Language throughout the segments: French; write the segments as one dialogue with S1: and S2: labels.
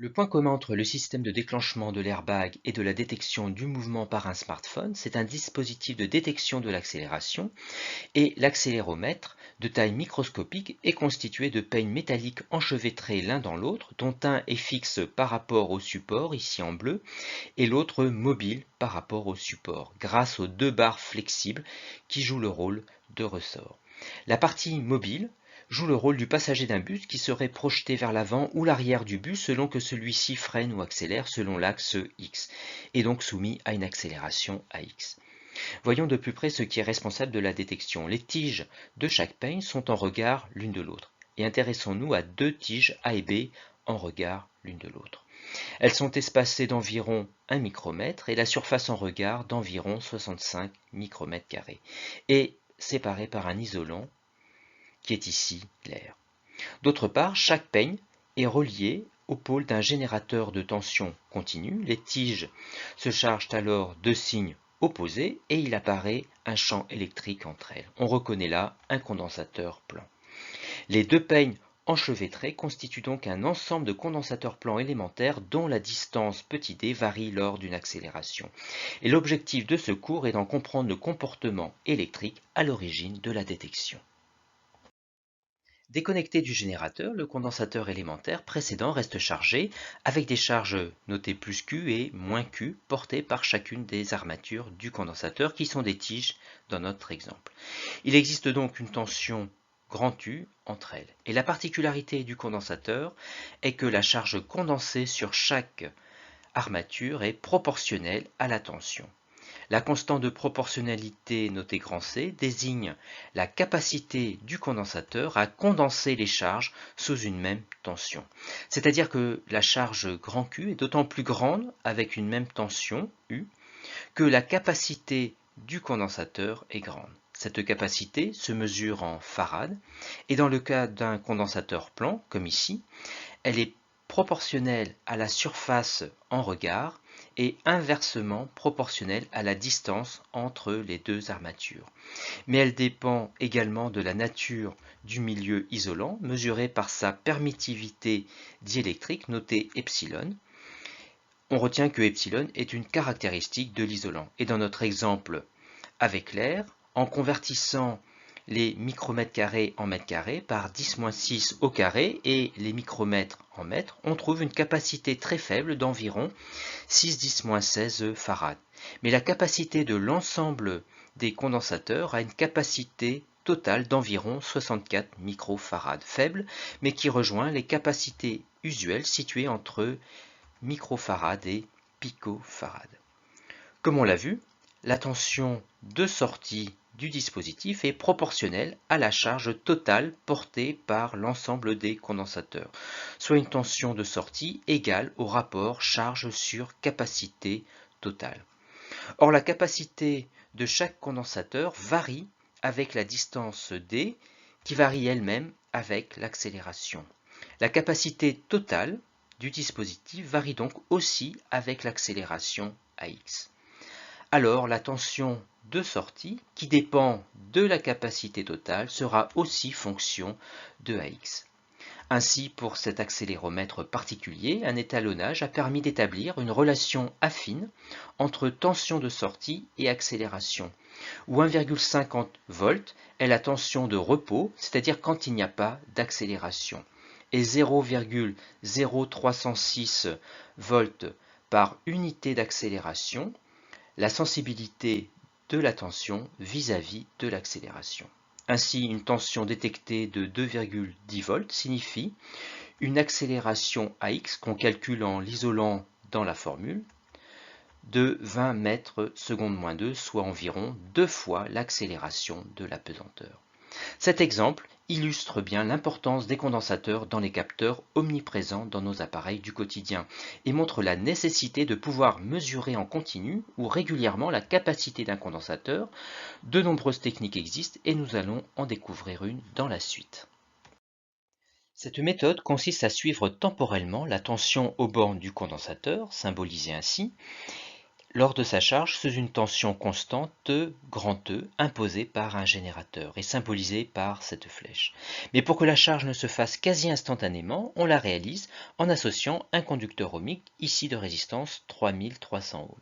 S1: Le point commun entre le système de déclenchement de l'airbag et de la détection du mouvement par un smartphone, c'est un dispositif de détection de l'accélération et l'accéléromètre, de taille microscopique, est constitué de peignes métalliques enchevêtrés l'un dans l'autre, dont un est fixe par rapport au support, ici en bleu, et l'autre mobile par rapport au support, grâce aux deux barres flexibles qui jouent le rôle de ressort. La partie mobile joue le rôle du passager d'un bus qui serait projeté vers l'avant ou l'arrière du bus selon que celui-ci freine ou accélère selon l'axe X, et donc soumis à une accélération AX. Voyons de plus près ce qui est responsable de la détection. Les tiges de chaque peigne sont en regard l'une de l'autre, et intéressons-nous à deux tiges A et B en regard l'une de l'autre. Elles sont espacées d'environ 1 micromètre et la surface en regard d'environ 65 micromètres carrés, et séparées par un isolant qui est ici l'air. D'autre part, chaque peigne est reliée au pôle d'un générateur de tension continue. Les tiges se chargent alors de signes opposés et il apparaît un champ électrique entre elles. On reconnaît là un condensateur plan. Les deux peignes enchevêtrées constituent donc un ensemble de condensateurs plans élémentaires dont la distance petit d varie lors d'une accélération. Et l'objectif de ce cours est d'en comprendre le comportement électrique à l'origine de la détection. Déconnecté du générateur, le condensateur élémentaire précédent reste chargé avec des charges notées plus Q et moins Q portées par chacune des armatures du condensateur qui sont des tiges dans notre exemple. Il existe donc une tension grand U entre elles. Et la particularité du condensateur est que la charge condensée sur chaque armature est proportionnelle à la tension. La constante de proportionnalité notée grand C désigne la capacité du condensateur à condenser les charges sous une même tension. C'est-à-dire que la charge grand Q est d'autant plus grande avec une même tension U que la capacité du condensateur est grande. Cette capacité se mesure en farad et dans le cas d'un condensateur plan, comme ici, elle est proportionnelle à la surface en regard et inversement proportionnelle à la distance entre les deux armatures. Mais elle dépend également de la nature du milieu isolant, mesuré par sa permittivité diélectrique, notée epsilon. On retient que epsilon est une caractéristique de l'isolant. Et dans notre exemple avec l'air, en convertissant les micromètres carrés en mètres carrés par 10-6 au carré et les micromètres en mètres, on trouve une capacité très faible d'environ 6-10-16 farad. Mais la capacité de l'ensemble des condensateurs a une capacité totale d'environ 64 microfarads, faible, mais qui rejoint les capacités usuelles situées entre microfarad et picofarad. Comme on l'a vu, la tension de sortie du dispositif est proportionnelle à la charge totale portée par l'ensemble des condensateurs, soit une tension de sortie égale au rapport charge sur capacité totale. Or, la capacité de chaque condensateur varie avec la distance d, qui varie elle-même avec l'accélération. La capacité totale du dispositif varie donc aussi avec l'accélération AX. Alors la tension de sortie, qui dépend de la capacité totale, sera aussi fonction de AX. Ainsi, pour cet accéléromètre particulier, un étalonnage a permis d'établir une relation affine entre tension de sortie et accélération, où 1,50 volts est la tension de repos, c'est-à-dire quand il n'y a pas d'accélération, et 0,0306 volts par unité d'accélération, la sensibilité de la tension vis-à-vis de l'accélération. Ainsi, une tension détectée de 2,10 volts signifie une accélération AX qu'on calcule en l'isolant dans la formule de 20 mètres seconde moins 2, soit environ 2 fois l'accélération de la pesanteur. Cet exemple illustre bien l'importance des condensateurs dans les capteurs omniprésents dans nos appareils du quotidien et montre la nécessité de pouvoir mesurer en continu ou régulièrement la capacité d'un condensateur. De nombreuses techniques existent et nous allons en découvrir une dans la suite. Cette méthode consiste à suivre temporellement la tension aux bornes du condensateur, symbolisée ainsi, lors de sa charge sous une tension constante grand E imposée par un générateur et symbolisée par cette flèche. Mais pour que la charge ne se fasse quasi instantanément, on la réalise en associant un conducteur ohmique, ici de résistance 3300 ohms.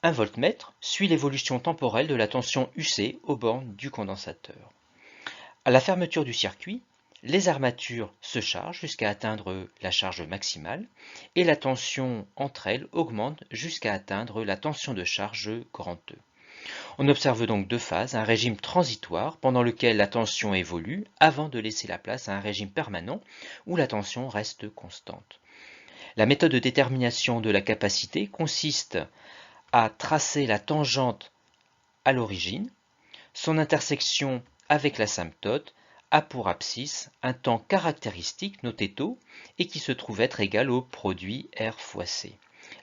S1: Un voltmètre suit l'évolution temporelle de la tension UC aux bornes du condensateur. À la fermeture du circuit, les armatures se chargent jusqu'à atteindre la charge maximale et la tension entre elles augmente jusqu'à atteindre la tension de charge grand E. On observe donc deux phases, un régime transitoire pendant lequel la tension évolue avant de laisser la place à un régime permanent où la tension reste constante. La méthode de détermination de la capacité consiste à tracer la tangente à l'origine, son intersection avec l'asymptote a pour abscisse un temps caractéristique noté τ et qui se trouve être égal au produit R fois C.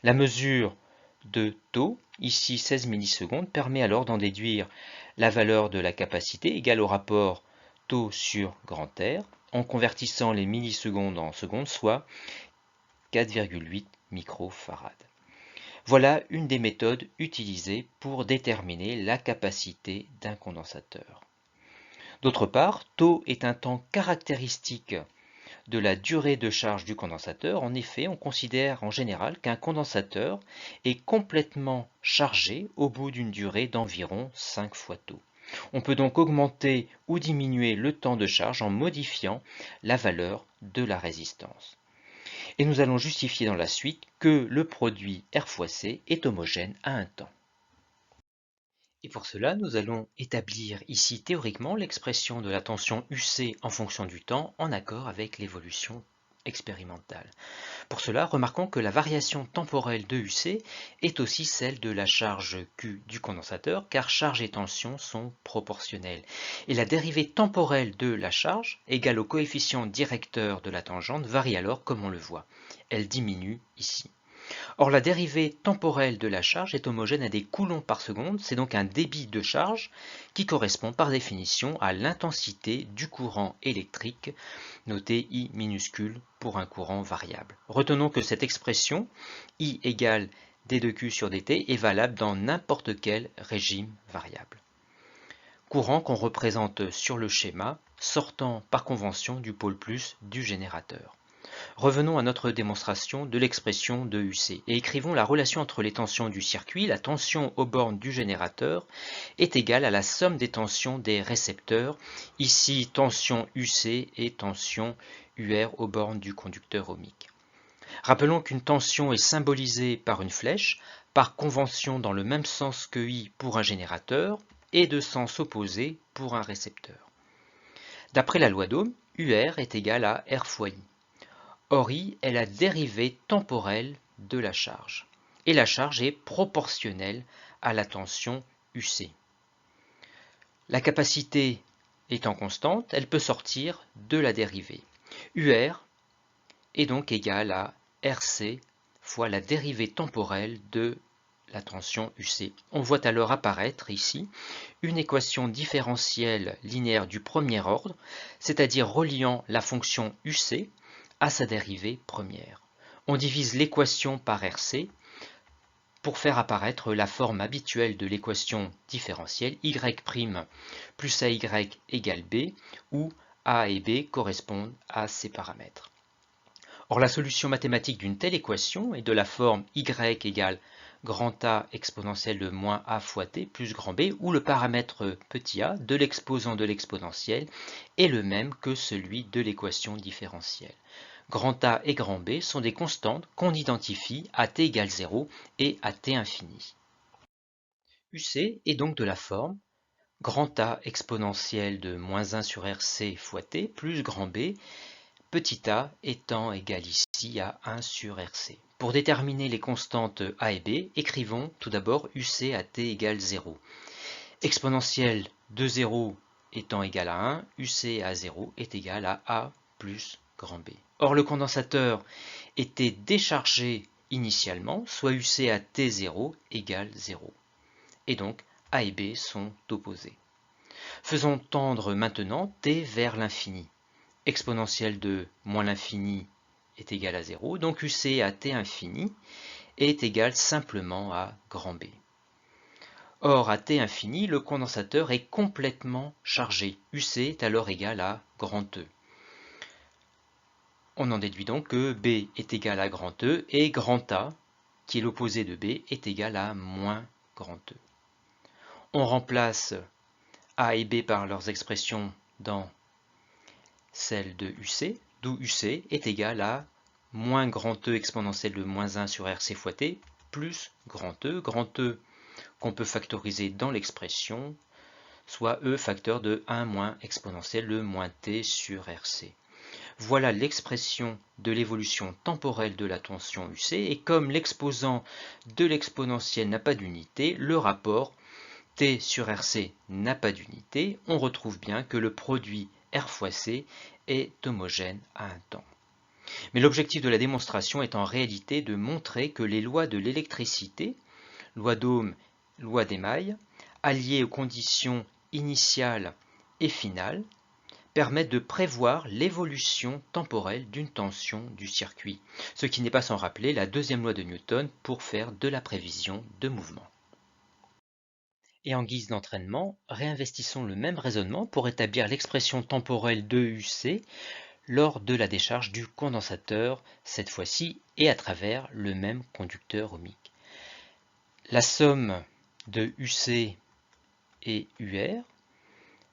S1: La mesure de τ, ici 16 millisecondes, permet alors d'en déduire la valeur de la capacité égale au rapport τ sur grand R en convertissant les millisecondes en secondes, soit 4,8 microfarad. Voilà une des méthodes utilisées pour déterminer la capacité d'un condensateur. D'autre part, τ est un temps caractéristique de la durée de charge du condensateur. En effet, on considère en général qu'un condensateur est complètement chargé au bout d'une durée d'environ 5 fois τ. On peut donc augmenter ou diminuer le temps de charge en modifiant la valeur de la résistance. Et nous allons justifier dans la suite que le produit R fois C est homogène à un temps. Et pour cela, nous allons établir ici théoriquement l'expression de la tension UC en fonction du temps en accord avec l'évolution expérimentale. Pour cela, remarquons que la variation temporelle de UC est aussi celle de la charge Q du condensateur, car charge et tension sont proportionnelles. Et la dérivée temporelle de la charge, égale au coefficient directeur de la tangente, varie alors comme on le voit. Elle diminue ici. Or, la dérivée temporelle de la charge est homogène à des coulombs par seconde, c'est donc un débit de charge qui correspond par définition à l'intensité du courant électrique, noté I minuscule pour un courant variable. Retenons que cette expression, I égale d2q sur dt, est valable dans n'importe quel régime variable. Courant qu'on représente sur le schéma, sortant par convention du pôle plus du générateur. Revenons à notre démonstration de l'expression de UC et écrivons la relation entre les tensions du circuit. La tension aux bornes du générateur est égale à la somme des tensions des récepteurs, ici tension UC et tension UR aux bornes du conducteur ohmique. Rappelons qu'une tension est symbolisée par une flèche, par convention dans le même sens que I pour un générateur et de sens opposé pour un récepteur. D'après la loi d'Ohm, UR est égal à R fois I. Or, I est la dérivée temporelle de la charge. Et la charge est proportionnelle à la tension UC. La capacité étant constante, elle peut sortir de la dérivée. UR est donc égal à RC fois la dérivée temporelle de la tension UC. On voit alors apparaître ici une équation différentielle linéaire du premier ordre, c'est-à-dire reliant la fonction UC à sa dérivée première. On divise l'équation par RC pour faire apparaître la forme habituelle de l'équation différentielle y' plus AY égale B, où A et B correspondent à ces paramètres. Or, la solution mathématique d'une telle équation est de la forme y égale grand A exponentielle de moins A fois T plus grand B, où le paramètre petit a de l'exposant de l'exponentielle est le même que celui de l'équation différentielle. Grand A et grand B sont des constantes qu'on identifie à t égale 0 et à t infini. UC est donc de la forme grand A exponentielle de moins 1 sur RC fois t plus grand B, petit a étant égal ici à 1 sur RC. Pour déterminer les constantes A et B, écrivons tout d'abord UC à t égale 0. Exponentielle de 0 étant égal à 1, UC à 0 est égal à A plus grand B. Or, le condensateur était déchargé initialement, soit UC à T0 égale 0. Et donc, A et B sont opposés. Faisons tendre maintenant T vers l'infini. Exponentielle de moins l'infini est égal à 0, donc UC à T infini est égal simplement à grand B. Or, à T infini, le condensateur est complètement chargé. UC est alors égal à grand E. On en déduit donc que B est égal à grand E et grand A, qui est l'opposé de B, est égal à moins grand E. On remplace A et B par leurs expressions dans celle de UC, d'où UC est égal à moins grand E exponentielle de moins 1 sur RC fois T, plus grand E qu'on peut factoriser dans l'expression, soit E facteur de 1 moins exponentielle de moins T sur RC. Voilà l'expression de l'évolution temporelle de la tension UC, et comme l'exposant de l'exponentielle n'a pas d'unité, le rapport T sur RC n'a pas d'unité, on retrouve bien que le produit R fois C est homogène à un temps. Mais l'objectif de la démonstration est en réalité de montrer que les lois de l'électricité, loi d'Ohm, loi d'émail, alliées aux conditions initiales et finales, permettent de prévoir l'évolution temporelle d'une tension du circuit, ce qui n'est pas sans rappeler la deuxième loi de Newton pour faire de la prévision de mouvement. Et en guise d'entraînement, réinvestissons le même raisonnement pour établir l'expression temporelle de UC lors de la décharge du condensateur, cette fois-ci, et à travers le même conducteur ohmique. La somme de UC et UR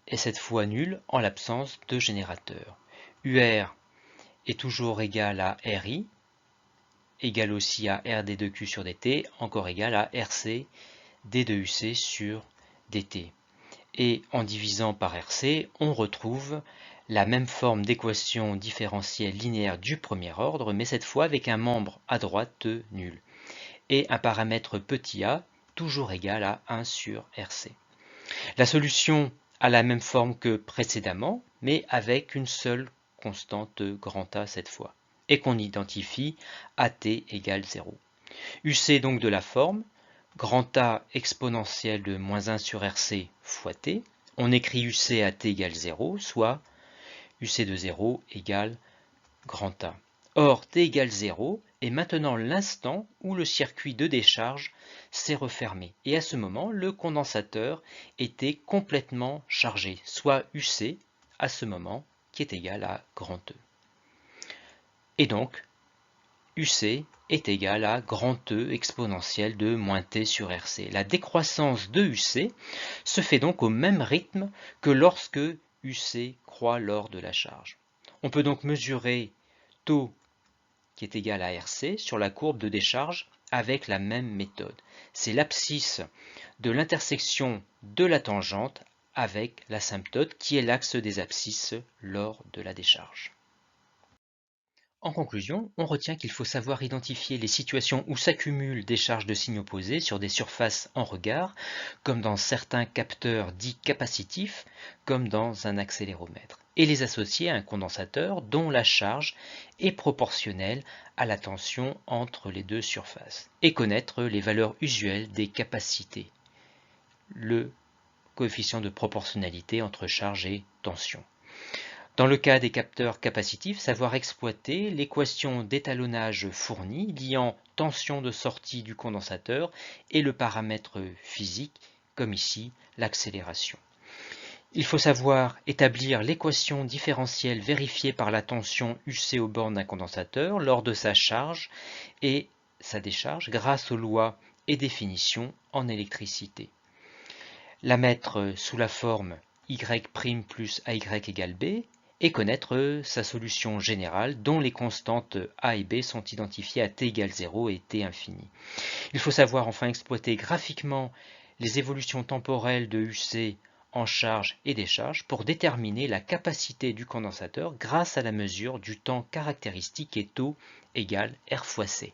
S1: est cette fois nulle en l'absence de générateur. UR est toujours égal à RI, égal aussi à RD2Q sur dt, encore égal à RC D2UC sur dt. Et en divisant par RC, on retrouve la même forme d'équation différentielle linéaire du premier ordre, mais cette fois avec un membre à droite nul, et un paramètre petit a toujours égal à 1 sur RC. La solution a la même forme que précédemment, mais avec une seule constante grand A cette fois, et qu'on identifie AT égale 0. UC donc de la forme grand A exponentielle de moins 1 sur RC fois T. On écrit UC à T égale 0, soit UC de 0 égale grand A. Or, T égale 0 est maintenant l'instant où le circuit de décharge s'est refermé. Et à ce moment, le condensateur était complètement chargé, soit UC à ce moment qui est égal à grand E. Et donc, UC est égal à grand E exponentielle de moins T sur RC. La décroissance de UC se fait donc au même rythme que lorsque UC croît lors de la charge. On peut donc mesurer taux qui est égal à RC sur la courbe de décharge avec la même méthode. C'est l'abscisse de l'intersection de la tangente avec l'asymptote qui est l'axe des abscisses lors de la décharge. En conclusion, on retient qu'il faut savoir identifier les situations où s'accumulent des charges de signes opposés sur des surfaces en regard, comme dans certains capteurs dits capacitifs, comme dans un accéléromètre, et les associer à un condensateur dont la charge est proportionnelle à la tension entre les deux surfaces, et connaître les valeurs usuelles des capacités, le coefficient de proportionnalité entre charge et tension. Dans le cas des capteurs capacitifs, savoir exploiter l'équation d'étalonnage fournie liant tension de sortie du condensateur et le paramètre physique, comme ici l'accélération. Il faut savoir établir l'équation différentielle vérifiée par la tension UC aux bornes d'un condensateur lors de sa charge et sa décharge grâce aux lois et définitions en électricité. La mettre sous la forme Y' plus AY égale B et connaître sa solution générale dont les constantes A et B sont identifiées à t égale 0 et t infini. Il faut savoir enfin exploiter graphiquement les évolutions temporelles de UC en charge et décharge pour déterminer la capacité du condensateur grâce à la mesure du temps caractéristique et taux égale R fois C.